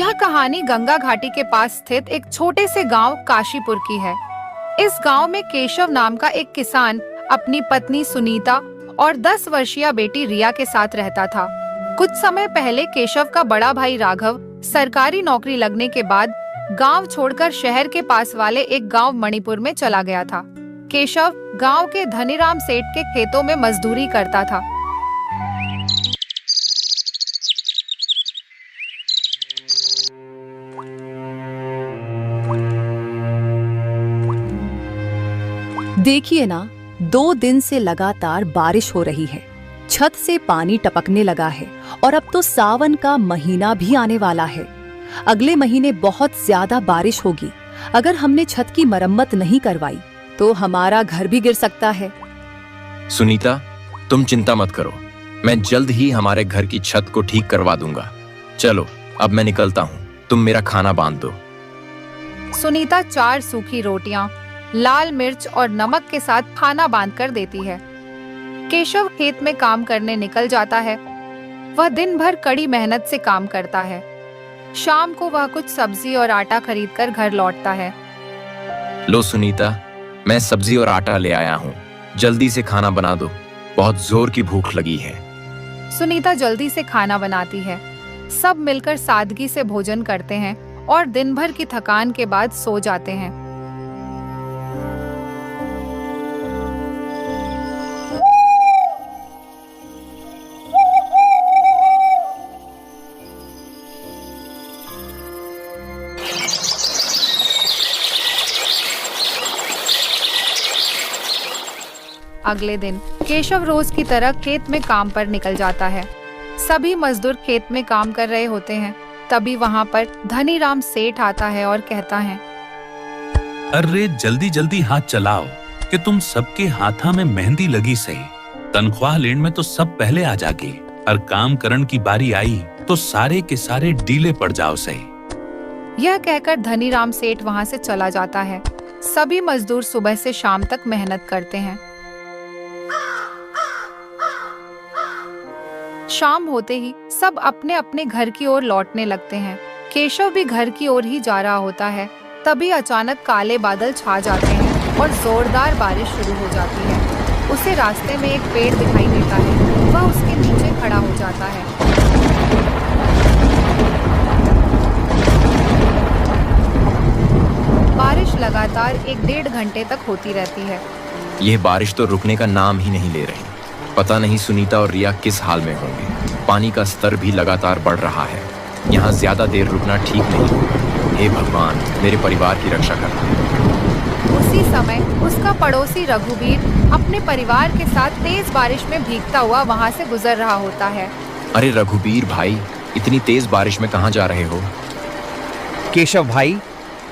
यह कहानी गंगा घाटी के पास स्थित एक छोटे से गांव काशीपुर की है। इस गांव में केशव नाम का एक किसान अपनी पत्नी सुनीता और 10 वर्षीय बेटी रिया के साथ रहता था। कुछ समय पहले केशव का बड़ा भाई राघव सरकारी नौकरी लगने के बाद गांव छोड़कर शहर के पास वाले एक गांव मणिपुर में चला गया था। केशव गांव के धनीराम सेठ के खेतों में मजदूरी करता था। देखिए ना, 2 दिन से लगातार बारिश हो रही है। छत से पानी टपकने लगा है और अब तो सावन का महीना भी आने वाला है। अगले महीने बहुत ज्यादा बारिश होगी। अगर हमने छत की मरम्मत नहीं करवाई तो हमारा घर भी गिर सकता है। सुनीता, तुम चिंता मत करो, मैं जल्द ही हमारे घर की छत को ठीक करवा दूंगा। चलो अब मैं निकलता हूँ, तुम मेरा खाना बांध दो। सुनीता 4 सूखी रोटियां, लाल मिर्च और नमक के साथ खाना बांध कर देती है। केशव खेत में काम करने निकल जाता है। वह दिन भर कड़ी मेहनत से काम करता है। शाम को वह कुछ सब्जी और आटा खरीदकर घर लौटता है। लो सुनीता, मैं सब्जी और आटा ले आया हूँ, जल्दी से खाना बना दो, बहुत जोर की भूख लगी है। सुनीता जल्दी से खाना बनाती है। सब मिलकर सादगी से भोजन करते हैं और दिन भर की थकान के बाद सो जाते हैं। अगले दिन केशव रोज की तरह खेत में काम पर निकल जाता है। सभी मजदूर खेत में काम कर रहे होते हैं। तभी वहाँ पर धनीराम सेठ आता है और कहता है, अरे जल्दी जल्दी हाथ चलाओ कि तुम सबके हाथा में मेहंदी लगी सही। तनख्वाह लेन में तो सब पहले आ जागे और काम करन की बारी आई तो सारे के सारे डीले पड़ जाओ सही। यह कहकर धनीराम सेठ वहाँ से चला जाता है। सभी मजदूर सुबह से शाम तक मेहनत करते हैं। शाम होते ही सब अपने अपने घर की ओर लौटने लगते हैं। केशव भी घर की ओर ही जा रहा होता है। तभी अचानक काले बादल छा जाते हैं और जोरदार बारिश शुरू हो जाती है। उसे रास्ते में एक पेड़ दिखाई देता है। वह उसके नीचे खड़ा हो जाता है। बारिश लगातार 1-1.5 घंटे तक होती रहती है। यह बारिश तो रुकने का नाम ही नहीं ले रही। पता नहीं सुनीता और रिया किस हाल में होंगे। पानी का स्तर भी लगातार बढ़ रहा है। यहाँ ज्यादा देर रुकना ठीक नहीं होगा। हे भगवान, मेरे परिवार की रक्षा करना। उसी समय उसका पड़ोसी रघुवीर अपने परिवार के साथ तेज बारिश में भीगता हुआ वहाँ से गुजर रहा होता है। अरे रघुवीर भाई, इतनी तेज बारिश में कहाँ जा रहे हो? केशव भाई,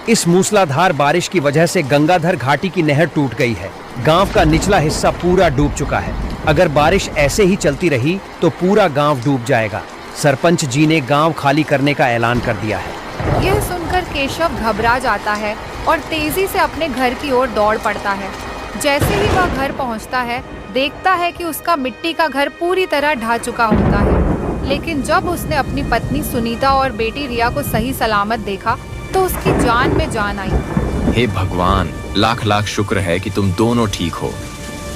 इस मूसलाधार बारिश की वजह से गंगाधर घाटी की नहर टूट गई है। गांव का निचला हिस्सा पूरा डूब चुका है। अगर बारिश ऐसे ही चलती रही तो पूरा गांव डूब जाएगा। सरपंच जी ने गांव खाली करने का ऐलान कर दिया है। यह सुनकर केशव घबरा जाता है और तेजी से अपने घर की ओर दौड़ पड़ता है। जैसे ही वह घर पहुंचता है, देखता है कि उसका मिट्टी का घर पूरी तरह ढह चुका होता है। लेकिन जब उसने अपनी पत्नी सुनीता और बेटी रिया को सही सलामत देखा तो उसकी जान में जान आई। हे भगवान, लाख लाख शुक्र है कि तुम दोनों ठीक हो।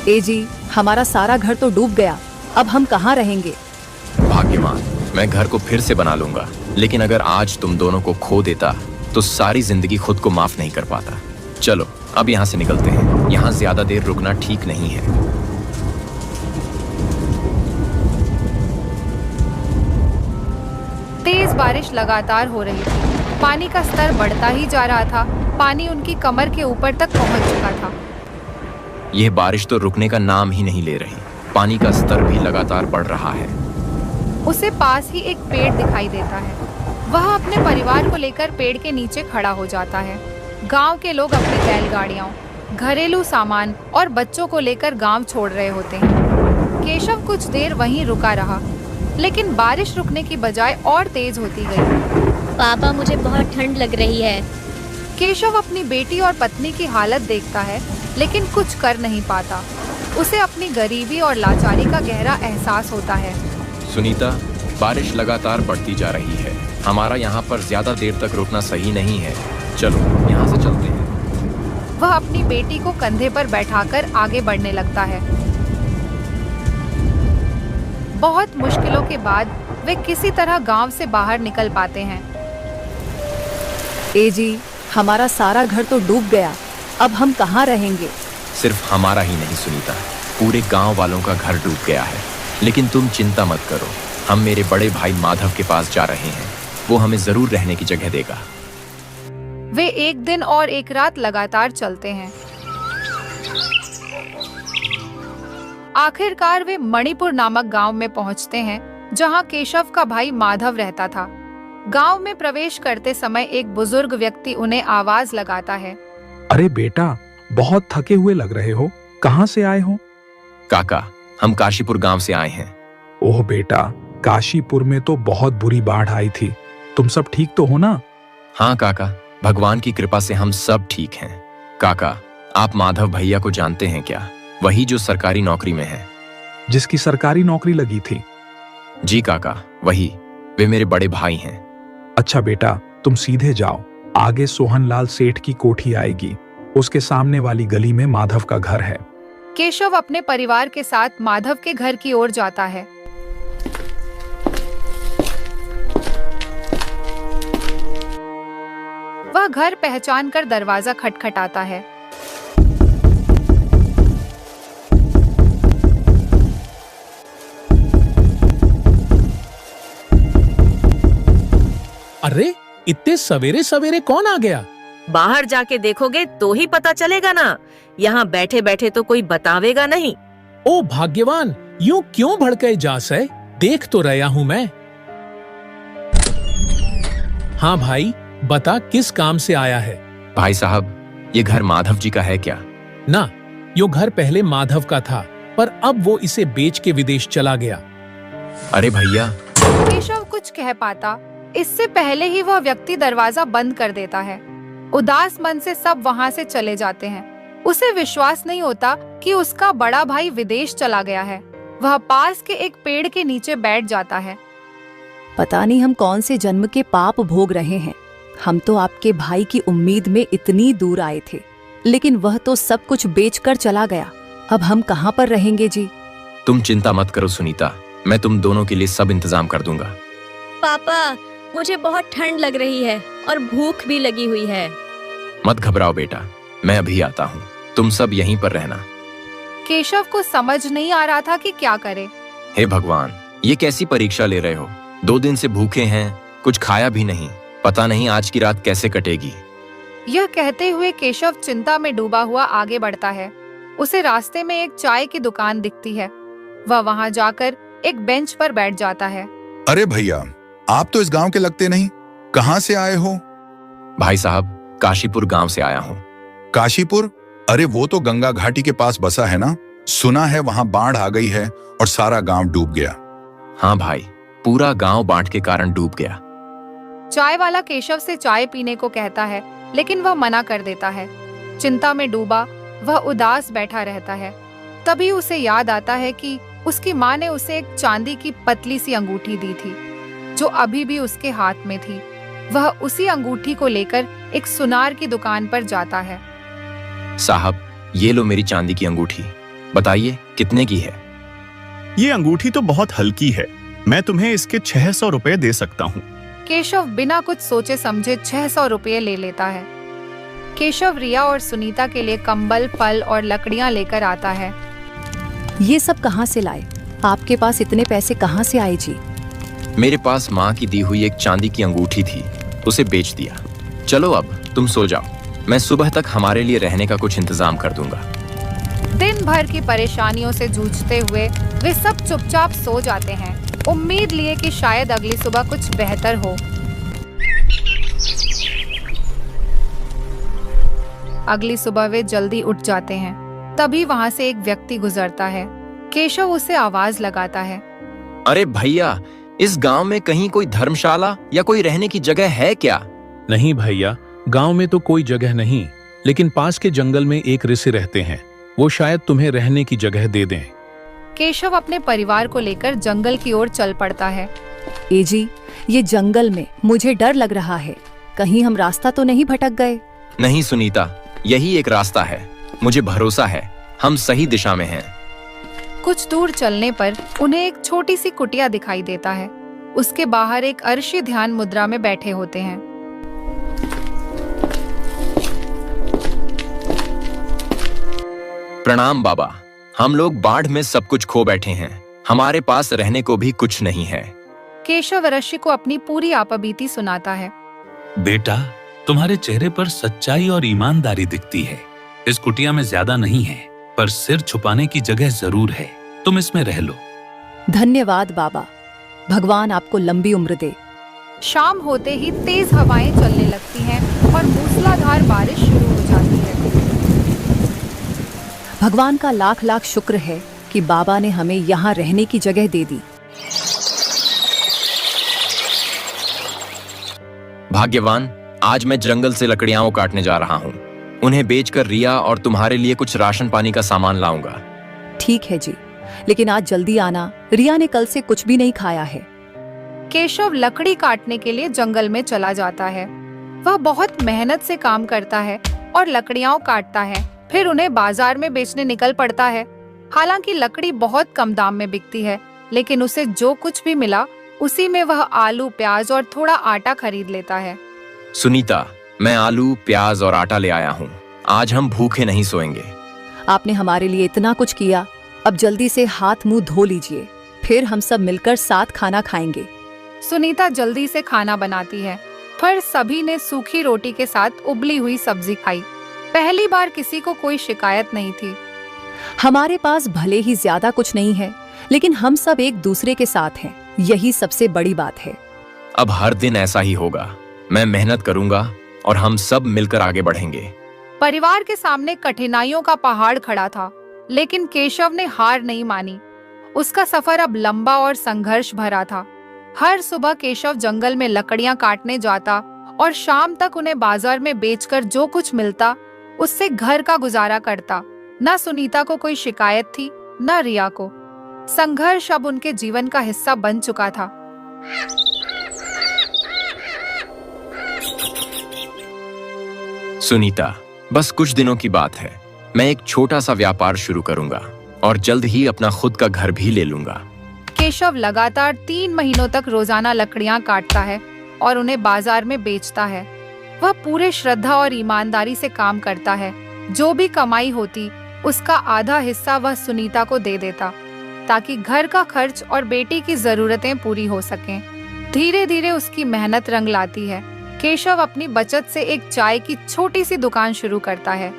ए जी, हमारा सारा घर तो डूब गया। अब हम कहाँ रहेंगे? भाग्यवान, मैं घर को फिर से बना लूंगा। लेकिन अगर आज तुम दोनों को खो देता तो सारी जिंदगी खुद को माफ नहीं कर पाता। चलो अब यहाँ से निकलते हैं। यहाँ ज्यादा देर रुकना ठीक नहीं है। तेज बारिश लगातार हो रही थी। पानी का स्तर बढ़ता ही जा रहा था। पानी उनकी कमर के ऊपर तक पहुंच चुका था। यह बारिश तो रुकने का नाम ही नहीं ले रही। पानी का स्तर भी लगातार बढ़ रहा है। उसे पास ही एक पेड़ दिखाई देता है। वह अपने परिवार को लेकर पेड़ के नीचे खड़ा हो जाता है। गांव के लोग अपनी बैलगाड़ियों, घरेलू सामान और बच्चों को लेकर गांव छोड़ रहे होते हैं। केशव कुछ देर वहीं रुका रहा, लेकिन बारिश रुकने की बजाय और तेज होती गई। पापा, मुझे बहुत ठंड लग रही है। केशव अपनी बेटी और पत्नी की हालत देखता है, लेकिन कुछ कर नहीं पाता। उसे अपनी गरीबी और लाचारी का गहरा एहसास होता है। सुनीता, बारिश लगातार बढ़ती जा रही है। हमारा यहाँ पर ज्यादा देर तक रुकना सही नहीं है। चलो यहाँ से चलते हैं। वह अपनी बेटी को कंधे पर बैठाकर आगे बढ़ने लगता है। बहुत मुश्किलों के बाद वे किसी तरह गांव से बाहर निकल पाते हैं। ए जी, हमारा सारा घर तो डूब गया, अब हम कहाँ रहेंगे? सिर्फ हमारा ही नहीं सुनीता, पूरे गांव वालों का घर डूब गया है। लेकिन तुम चिंता मत करो, हम मेरे बड़े भाई माधव के पास जा रहे हैं। वो हमें जरूर रहने की जगह देगा। वे एक दिन और एक रात लगातार चलते हैं। आखिरकार वे मणिपुर नामक गांव में पहुंचते हैं, जहां केशव का भाई माधव रहता था। गांव में प्रवेश करते समय एक बुजुर्ग व्यक्ति उन्हें आवाज लगाता है। अरे बेटा, बहुत थके हुए लग रहे हो, कहाँ से आए हो? काका, हम काशीपुर गांव से आए हैं। ओह बेटा, काशीपुर में तो बहुत बुरी बाढ़ आई थी, तुम सब ठीक तो हो ना? हाँ काका, भगवान की कृपा से हम सब ठीक हैं। काका, आप माधव भैया को जानते हैं क्या? वही जो सरकारी नौकरी में है। जिसकी सरकारी नौकरी लगी थी? जी काका, वही। वे मेरे बड़े भाई हैं। अच्छा बेटा, तुम सीधे जाओ, आगे सोहनलाल सेठ की कोठी आएगी, उसके सामने वाली गली में माधव का घर है। केशव अपने परिवार के साथ माधव के घर की ओर जाता है। वह घर पहचान कर दरवाजा खटखटाता है। अरे, इतने सवेरे सवेरे कौन आ गया? बाहर जाके देखोगे तो ही पता चलेगा ना, यहाँ बैठे बैठे तो कोई बतावेगा नहीं। ओ भाग्यवान, यूं क्यों भड़के जास है? देख तो रहा हूँ मैं। हाँ भाई, बता किस काम से आया है? भाई साहब, ये घर माधव जी का है क्या? ना, यो घर पहले माधव का था, पर अब वो इसे बेच के विदेश चला गया। अरे भैया। केशव कुछ कह पाता, इससे पहले ही वह व्यक्ति दरवाजा बंद कर देता है। उदास मन से सब वहां से चले जाते हैं। उसे विश्वास नहीं होता कि उसका बड़ा भाई विदेश चला गया है। वह पास के एक पेड़ के नीचे बैठ जाता है। पता नहीं हम कौन से जन्म के पाप भोग रहे हैं। हम तो आपके भाई की उम्मीद में इतनी दूर आए थे, लेकिन वह तो सब कुछ बेचकर चला गया। अब हम कहाँ पर रहेंगे जी? तुम चिंता मत करो सुनीता, मैं तुम दोनों के लिए सब इंतजाम कर दूंगा। पापा, मुझे बहुत ठंड लग रही है और भूख भी लगी हुई है। मत घबराओ बेटा, मैं अभी आता हूँ, तुम सब यहीं पर रहना। केशव को समझ नहीं आ रहा था कि क्या करे। हे भगवान, ये कैसी परीक्षा ले रहे हो? 2 दिन से भूखे हैं, कुछ खाया भी नहीं, पता नहीं आज की रात कैसे कटेगी। यह कहते हुए केशव चिंता में डूबा हुआ आगे बढ़ता है। उसे रास्ते में एक चाय की दुकान दिखती है। वह वहां जाकर एक बेंच पर बैठ जाता है। अरे भैया, आप तो इस गांव के लगते नहीं, कहाँ से आए हो? भाई साहब, काशीपुर गांव से आया हूँ। काशीपुर? अरे वो तो गंगा घाटी के पास बसा है ना? सुना है वहां बाढ़ आ गई है और सारा गांव डूब गया। हाँ भाई, पूरा गांव बाढ़ के कारण डूब गया। चाय वाला केशव से चाय पीने को कहता है, लेकिन वह मना कर देता है। चिंता में डूबा वह उदास बैठा रहता है। तभी उसे याद आता है कि उसकी माँ ने उसे एक चांदी की पतली सी अंगूठी दी थी, जो अभी भी उसके हाथ में थी। वह उसी अंगूठी को लेकर एक सुनार की दुकान पर जाता है। साहब, ये लो मेरी चांदी की अंगूठी, बताइए कितने की है? ये अंगूठी तो बहुत हल्की है, मैं तुम्हें इसके 600 रुपए दे सकता हूँ। केशव बिना कुछ सोचे समझे 600 रुपये ले लेता है। केशव रिया और सुनीता के लिए कंबल, फल और लकड़ियां लेकर आता है। ये सब कहाँ से लाए? आपके पास इतने पैसे कहाँ से आए जी? मेरे पास माँ की दी हुई एक चांदी की अंगूठी थी, उसे बेच दिया। चलो अब तुम सो जाओ, मैं सुबह तक हमारे लिए रहने का कुछ इंतजाम कर दूंगा। दिन भर की परेशानियों से जूझते हुए वे सब चुपचाप सो जाते हैं, उम्मीद लिए कि शायद अगली सुबह कुछ बेहतर हो। अगली सुबह वे जल्दी उठ जाते हैं। तभी वहां से एक व्यक्ति गुजरता है। केशव उसे आवाज लगाता है। अरे भैया, इस गांव में कहीं कोई धर्मशाला या कोई रहने की जगह है क्या? नहीं भैया, गांव में तो कोई जगह नहीं, लेकिन पास के जंगल में एक ऋषि रहते हैं, वो शायद तुम्हें रहने की जगह दे दें। केशव अपने परिवार को लेकर जंगल की ओर चल पड़ता है। ए जी, ये जंगल में मुझे डर लग रहा है, कहीं हम रास्ता तो नहीं भटक गए। नहीं सुनीता, यही एक रास्ता है। मुझे भरोसा है हम सही दिशा में हैं। कुछ दूर चलने पर उन्हें एक छोटी सी कुटिया दिखाई देता है। उसके बाहर एक अर्शी ध्यान मुद्रा में बैठे होते हैं। प्रणाम बाबा, हम लोग बाढ़ में सब कुछ खो बैठे हैं। हमारे पास रहने को भी कुछ नहीं है। केशव ऋषि को अपनी पूरी आपबीती सुनाता है। बेटा, तुम्हारे चेहरे पर सच्चाई और ईमानदारी दिखती है। इस कुटिया में ज्यादा नहीं है, पर सिर छुपाने की जगह जरूर है। तुम इसमें रह लो। धन्यवाद बाबा, भगवान आपको लंबी उम्र दे। शाम होते ही तेज हवाएं चलने लगती हैं और मूसलाधार बारिश शुरू हो जाती है। भगवान का लाख लाख शुक्र है कि बाबा ने हमें यहाँ रहने की जगह दे दी। भाग्यवान, आज मैं जंगल से लकड़ियां काटने जा रहा हूँ। उन्हें बेचकर रिया और तुम्हारे लिए कुछ राशन पानी का सामान लाऊंगा। ठीक है जी, लेकिन आज जल्दी आना, रिया ने कल से कुछ भी नहीं खाया है। केशव लकड़ी काटने के लिए जंगल में चला जाता है। वह बहुत मेहनत से काम करता है और लकड़ियां काटता है, फिर उन्हें बाजार में बेचने निकल पड़ता है। हालांकि लकड़ी बहुत कम दाम में बिकती है, लेकिन उसे जो कुछ भी मिला उसी में वह आलू, प्याज और थोड़ा आटा खरीद लेता है। सुनीता, मैं आलू, प्याज और आटा ले आया हूँ। आज हम भूखे नहीं सोएंगे। आपने हमारे लिए इतना कुछ किया, अब जल्दी से हाथ मुंह धो लीजिए, फिर हम सब मिलकर साथ खाना खाएंगे। सुनीता जल्दी से खाना बनाती है। फिर सभी ने सूखी रोटी के साथ उबली हुई सब्जी खाई। पहली बार किसी को कोई शिकायत नहीं थी। हमारे पास भले ही ज्यादा कुछ नहीं है, लेकिन हम सब एक दूसरे के साथ हैं, यही सबसे बड़ी बात है। अब हर दिन ऐसा ही होगा। मैं मेहनत करूंगा और हम सब मिलकर आगे बढ़ेंगे। परिवार के सामने कठिनाइयों का पहाड़ खड़ा था, लेकिन केशव ने हार नहीं मानी। उसका सफर अब लंबा और संघर्ष भरा था। हर सुबह केशव जंगल में लकड़ियां काटने जाता और शाम तक उन्हें बाजार में बेचकर जो कुछ मिलता उससे घर का गुजारा करता। न सुनीता को कोई शिकायत थी, न रिया को। संघर्ष अब उनके जीवन का हिस्सा बन चुका था। सुनीता, बस कुछ दिनों की बात है। मैं एक छोटा सा व्यापार शुरू करूंगा और जल्द ही अपना खुद का घर भी ले लूंगा। केशव लगातार 3 महीनों तक रोजाना लकड़ियां काटता है और उन्हें बाजार में बेचता है। वह पूरे श्रद्धा और ईमानदारी से काम करता है। जो भी कमाई होती उसका आधा हिस्सा वह सुनीता को दे देता, ताकि घर का खर्च और बेटी की जरूरतें पूरी हो सकें। धीरे धीरे उसकी मेहनत रंग लाती है। केशव अपनी बचत से एक चाय की छोटी सी दुकान शुरू करता है।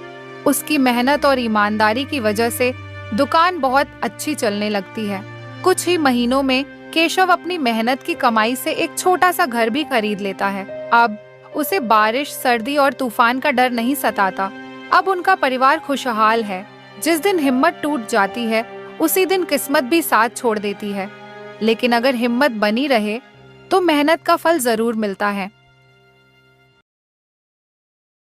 उसकी मेहनत और ईमानदारी की वजह से दुकान बहुत अच्छी चलने लगती है। कुछ ही महीनों में केशव अपनी मेहनत की कमाई से एक छोटा सा घर भी खरीद लेता है। अब उसे बारिश, सर्दी और तूफान का डर नहीं सताता। अब उनका परिवार खुशहाल है। जिस दिन हिम्मत टूट जाती है उसी दिन किस्मत भी साथ छोड़ देती है, लेकिन अगर हिम्मत बनी रहे तो मेहनत का फल जरूर मिलता है।